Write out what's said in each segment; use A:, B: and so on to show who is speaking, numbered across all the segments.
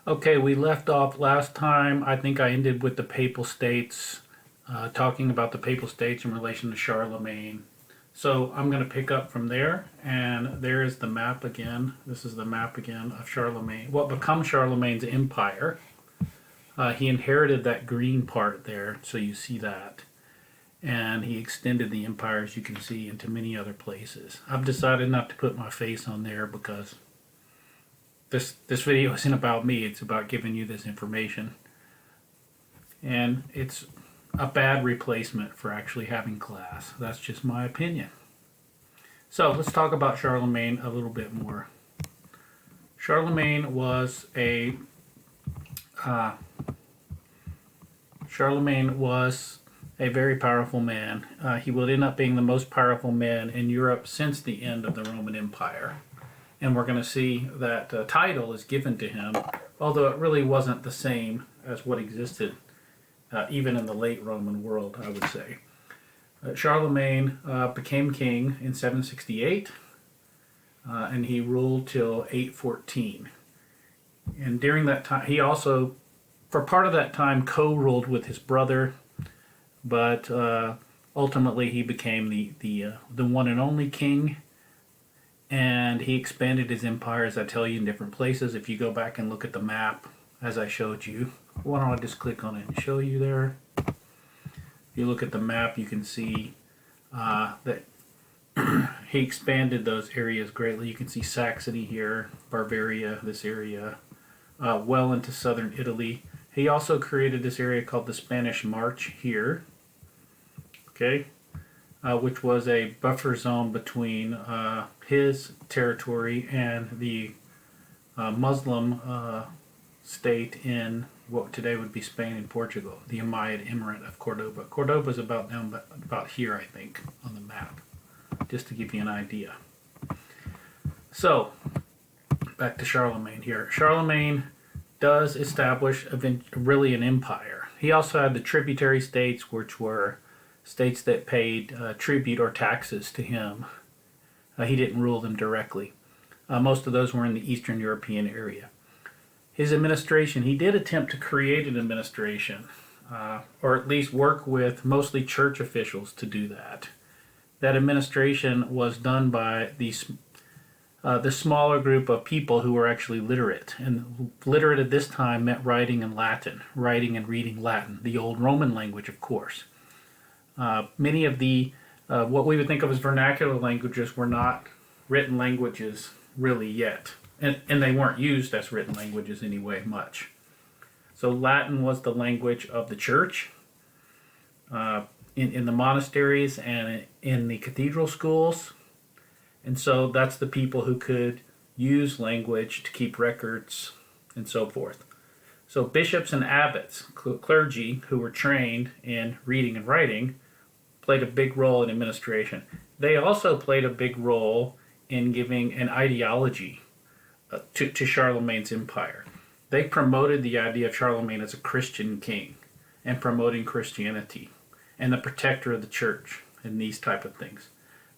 A: Okay, we left off last time. I think I ended with the Papal States, talking about the Papal States in relation to Charlemagne. So I'm going to pick up from there, and there is the map again. This is the map again of Charlemagne. What becomes Charlemagne's empire. He inherited that green part there, so you see that. And he extended the empire, as you can see, into many other places. I've decided not to put my face on there because this video isn't about me. It's about giving you this information. And it's a bad replacement for actually having class. That's just my opinion. So let's talk about Charlemagne a little bit more. Charlemagne was a very powerful man. He would end up being the most powerful man in Europe since the end of the Roman Empire. And we're going to see that title is given to him, although it really wasn't the same as what existed even in the late Roman world, I would say. Charlemagne became king in 768, and he ruled till 814. And during that time, he also, for part of that time, co-ruled with his brother, but ultimately he became the one and only king. And he expanded his empire, as I tell you, in different places. If you go back and look at the map, as I showed you, why don't I just click on it and show you there? If you look at the map, you can see that he expanded those areas greatly. You can see Saxony here, Bavaria, this area, well into southern Italy. He also created this area called the Spanish March here, okay, which was a buffer zone between his territory and the Muslim state in what today would be Spain and Portugal, the Umayyad Emirate of Cordoba. Cordoba is about here, I think, on the map, just to give you an idea. So, back to Charlemagne here. Charlemagne does establish really an empire. He also had the tributary states, which were states that paid tribute or taxes to him. He didn't rule them directly. Most of those were in the Eastern European area. His administration, he did attempt to create an administration, or at least work with mostly church officials to do that. That administration was done by the smaller group of people who were actually literate. And literate at this time meant writing in Latin, writing and reading Latin, the old Roman language, of course. Many of the what we would think of as vernacular languages were not written languages really yet, and they weren't used as written languages anyway much. So Latin was the language of the church in the monasteries and in the cathedral schools, and so that's the people who could use language to keep records and so forth. So bishops and abbots, clergy who were trained in reading and writing, played a big role in administration. They also played a big role in giving an ideology to Charlemagne's empire. They promoted the idea of Charlemagne as a Christian king and promoting Christianity and the protector of the church and these type of things.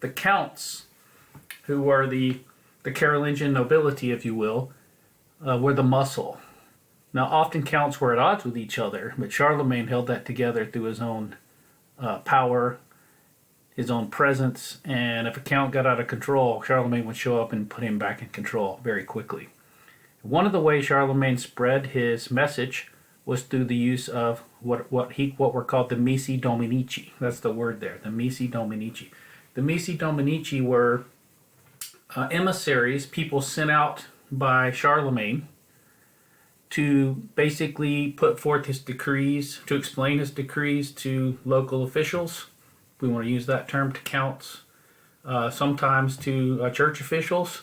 A: The counts, who were the Carolingian nobility, if you will, were the muscle. Now, often counts were at odds with each other, but Charlemagne held that together through his own power, his own presence, and if a count got out of control, Charlemagne would show up and put him back in control very quickly. One of the ways Charlemagne spread his message was through the use of what were called the Missi Dominici. That's the word there, the Missi Dominici. The Missi Dominici were emissaries, people sent out by Charlemagne to basically put forth his decrees, to explain his decrees to local officials, if we want to use that term, to counts, sometimes to church officials.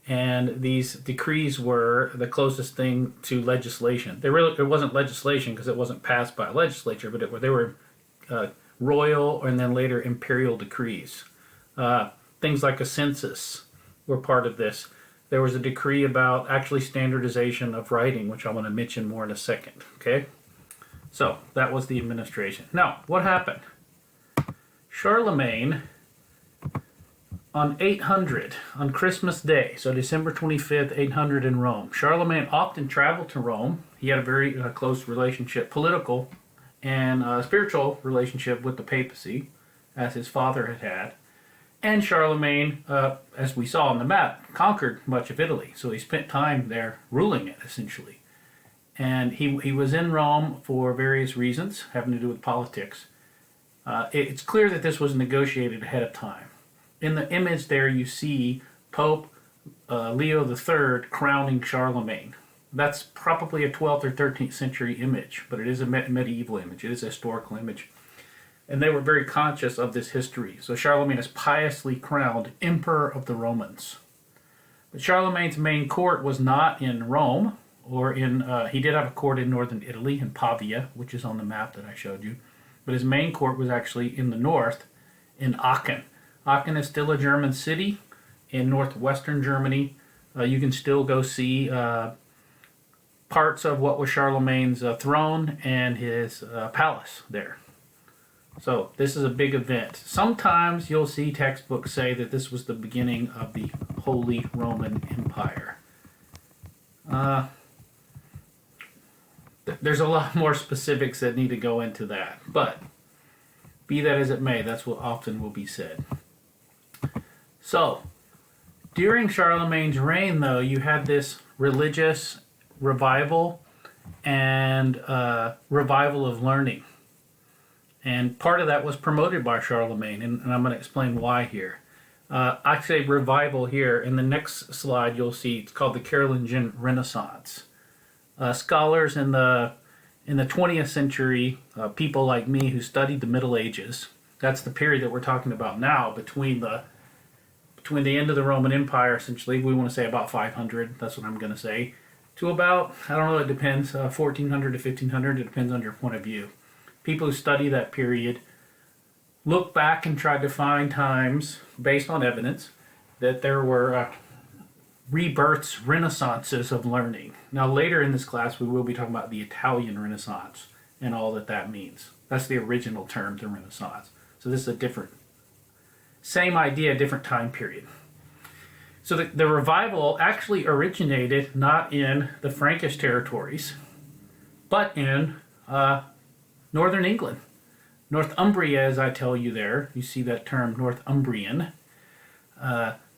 A: And these decrees were the closest thing to legislation. It wasn't legislation because it wasn't passed by a legislature, but they were royal and then later imperial decrees. Things like a census were part of this. There was a decree about actually standardization of writing, which I want to mention more in a second. Okay? So, that was the administration. Now, what happened? Charlemagne On 800, on Christmas Day, so December 25th, 800 in Rome, Charlemagne often traveled to Rome. He had a very close relationship, political and spiritual relationship with the papacy, as his father had had. And Charlemagne, as we saw on the map, conquered much of Italy. So he spent time there ruling it, essentially. And he was in Rome for various reasons having to do with politics. It's clear that this was negotiated ahead of time. In the image there, you see Pope Leo III crowning Charlemagne. That's probably a 12th or 13th century image, but it is a medieval image. It is a historical image. And they were very conscious of this history. So Charlemagne is piously crowned Emperor of the Romans. But Charlemagne's main court was not in Rome, or he did have a court in northern Italy, in Pavia, which is on the map that I showed you. But his main court was actually in the north, in Aachen. Aachen is still a German city in northwestern Germany. You can still go see parts of what was Charlemagne's throne and his palace there. So this is a big event. Sometimes you'll see textbooks say that this was the beginning of the Holy Roman Empire. There's a lot more specifics that need to go into that, but be that as it may, that's what often will be said. So, during Charlemagne's reign, though, you had this religious revival and revival of learning. And part of that was promoted by Charlemagne, and I'm going to explain why here. I say revival here. In the next slide, you'll see it's called the Carolingian Renaissance. Scholars in the 20th century, people like me who studied the Middle Ages, that's the period that we're talking about now, between the end of the Roman Empire, essentially, we want to say about 500, that's what I'm going to say, to about, I don't know, it depends, 1400 to 1500, it depends on your point of view. People who study that period look back and try to find times, based on evidence, that there were rebirths, renaissances of learning. Now later in this class we will be talking about the Italian Renaissance and all that means. That's the original term, the Renaissance. So this is a different, same idea, different time period. So the revival actually originated not in the Frankish territories, but in northern England. Northumbria, as I tell you there, you see that term Northumbrian.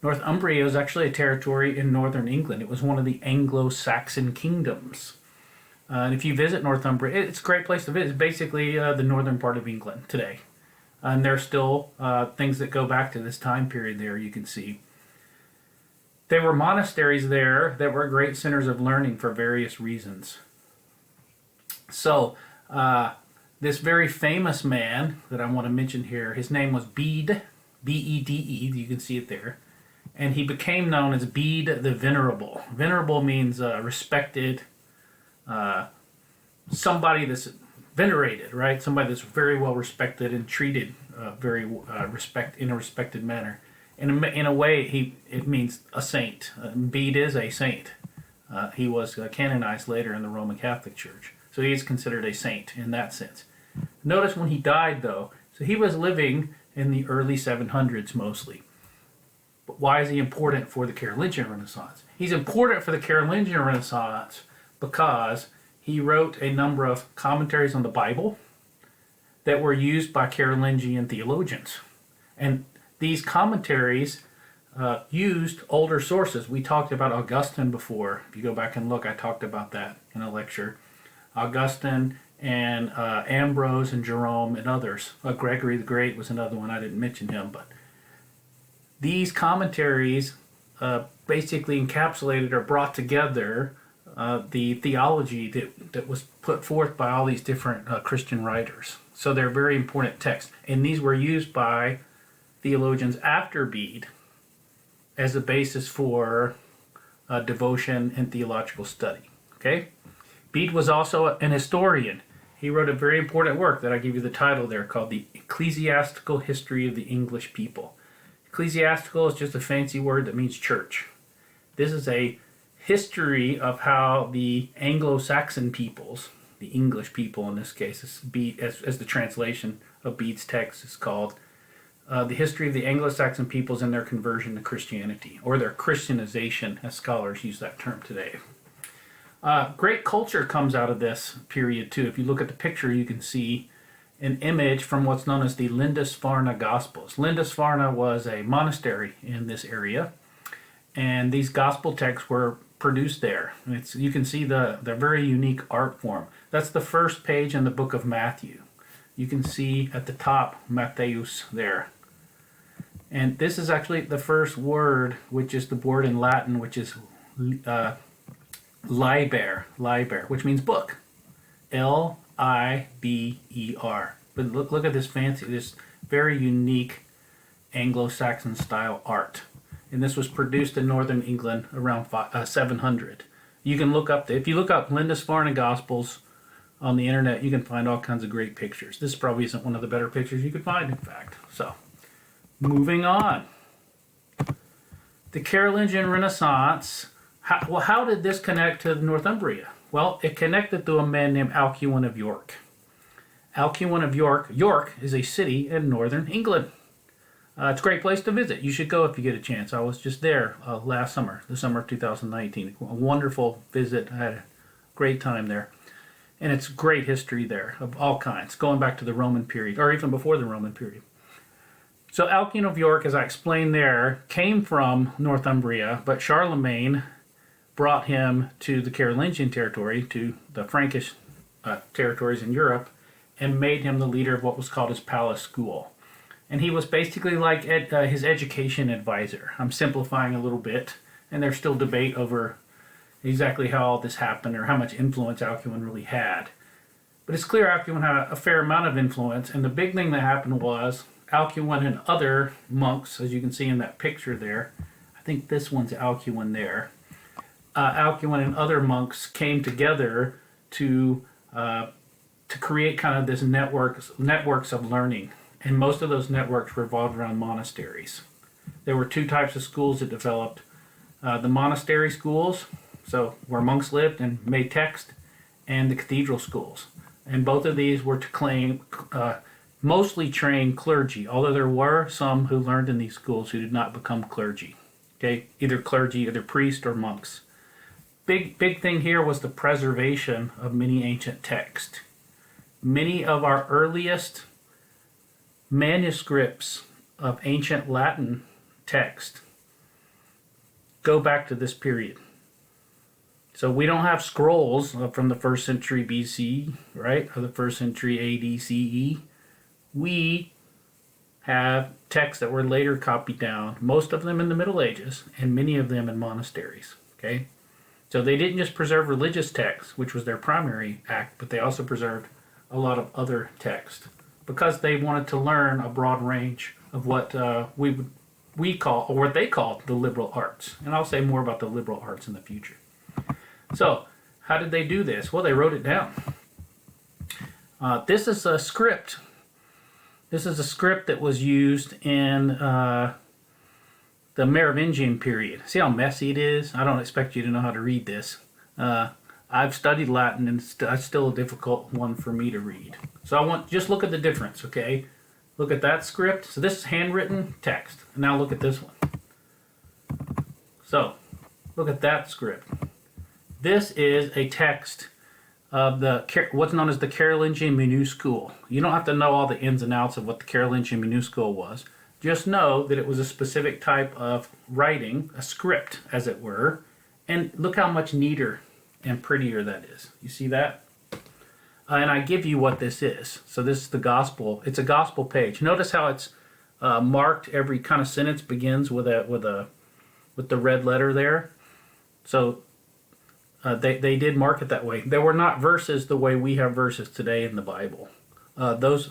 A: Northumbria was actually a territory in northern England. It was one of the Anglo-Saxon kingdoms. And if you visit Northumbria, it's a great place to visit. It's basically the northern part of England today. And there's still things that go back to this time period there, you can see. There were monasteries there that were great centers of learning for various reasons. So, this very famous man that I want to mention here, his name was Bede, B-E-D-E, you can see it there. And he became known as Bede the Venerable. Venerable means respected, somebody that's venerated, right? Somebody that's very well respected and treated in a respected manner. In a way, it means a saint. Bede is a saint. He was canonized later in the Roman Catholic Church. So he is considered a saint in that sense. Notice when he died, though, so he was living in the early 700s mostly. But why is he important for the Carolingian Renaissance? He's important for the Carolingian Renaissance because he wrote a number of commentaries on the Bible that were used by Carolingian theologians. And these commentaries used older sources. We talked about Augustine before. If you go back and look, I talked about that in a lecture. Augustine and Ambrose and Jerome and others. Gregory the Great was another one. I didn't mention him, but these commentaries basically encapsulated or brought together the theology that was put forth by all these different Christian writers. So they're very important texts. And these were used by theologians after Bede as a basis for devotion and theological study. Okay? Bede was also an historian. He wrote a very important work that I give you the title there called The Ecclesiastical History of the English People. Ecclesiastical is just a fancy word that means church. This is a history of how the Anglo-Saxon peoples, the English people in this case, as the translation of Bede's text is called, the history of the Anglo-Saxon peoples and their conversion to Christianity, or their Christianization, as scholars use that term today. Great culture comes out of this period too. If you look at the picture, you can see an image from what's known as the Lindisfarne Gospels. Lindisfarne was a monastery in this area, and these gospel texts were produced there. You can see the very unique art form. That's the first page in the book of Matthew. You can see at the top Matthäus there. And this is actually the first word, which is the word in Latin, which is liber, which means book. Liber. But look at this this very unique Anglo-Saxon style art. And this was produced in northern England around 700. You can look up, if you look up Lindisfarne Gospels on the internet, you can find all kinds of great pictures. This probably isn't one of the better pictures you could find, in fact. So, moving on. The Carolingian Renaissance. How did this connect to Northumbria? Well, it connected to a man named Alcuin of York. Alcuin of York. York is a city in northern England. It's a great place to visit. You should go if you get a chance. I was just there last summer, the summer of 2019. A wonderful visit. I had a great time there. And it's great history there of all kinds, going back to the Roman period, or even before the Roman period. So Alcuin of York, as I explained there, came from Northumbria, but Charlemagne brought him to the Carolingian territory, to the Frankish territories in Europe, and made him the leader of what was called his palace school. And he was basically like his education advisor. I'm simplifying a little bit, and there's still debate over exactly how all this happened or how much influence Alcuin really had. But it's clear Alcuin had a fair amount of influence, and the big thing that happened was Alcuin and other monks, as you can see in that picture there, I think this one's Alcuin there, Alcuin and other monks came together to create kind of this networks of learning. And most of those networks revolved around monasteries. There were two types of schools that developed. The monastery schools, so where monks lived and made text, and the cathedral schools. And both of these were to mostly train clergy, although there were some who learned in these schools who did not become clergy. Okay, either clergy, either priests or monks. Big thing here was the preservation of many ancient texts. Many of our earliest manuscripts of ancient Latin text go back to this period. So we don't have scrolls from the 1st century BC, right, or the 1st century AD CE. We have texts that were later copied down, most of them in the Middle Ages, and many of them in monasteries, okay? So they didn't just preserve religious texts, which was their primary act, but they also preserved a lot of other texts because they wanted to learn a broad range of what we call, or what they call, the liberal arts. And I'll say more about the liberal arts in the future. So, how did they do this? Well, they wrote it down. This is a script. This is a script that was used in the Merovingian period. See how messy it is? I don't expect you to know how to read this. I've studied Latin, and it's still a difficult one for me to read. So just look at the difference, okay? Look at that script. So this is handwritten text. Now look at this one. So, look at that script. This is a text of what's known as the Carolingian minuscule. You don't have to know all the ins and outs of what the Carolingian minuscule was. Just know that it was a specific type of writing, a script, as it were. And look how much neater and prettier that is. You see that? And I give you what this is. So this is the gospel. It's a gospel page. Notice how it's marked. Every kind of sentence begins with the red letter there. So they did mark it that way. There were not verses the way we have verses today in the Bible. Those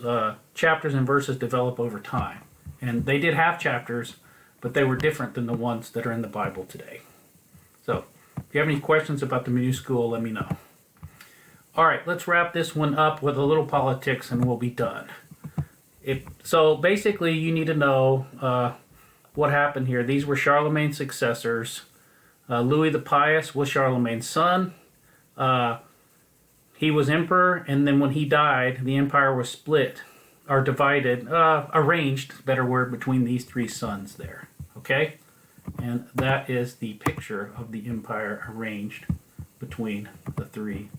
A: chapters and verses develop over time. And they did have chapters, but they were different than the ones that are in the Bible today. So, if you have any questions about the minuscule, let me know. All right, let's wrap this one up with a little politics and we'll be done. So, basically, you need to know what happened here. These were Charlemagne's successors. Louis the Pious was Charlemagne's son. He was emperor, and then when he died, the empire was split are divided, arranged, better word, between these three suns there. Okay? And that is the picture of the empire arranged between the three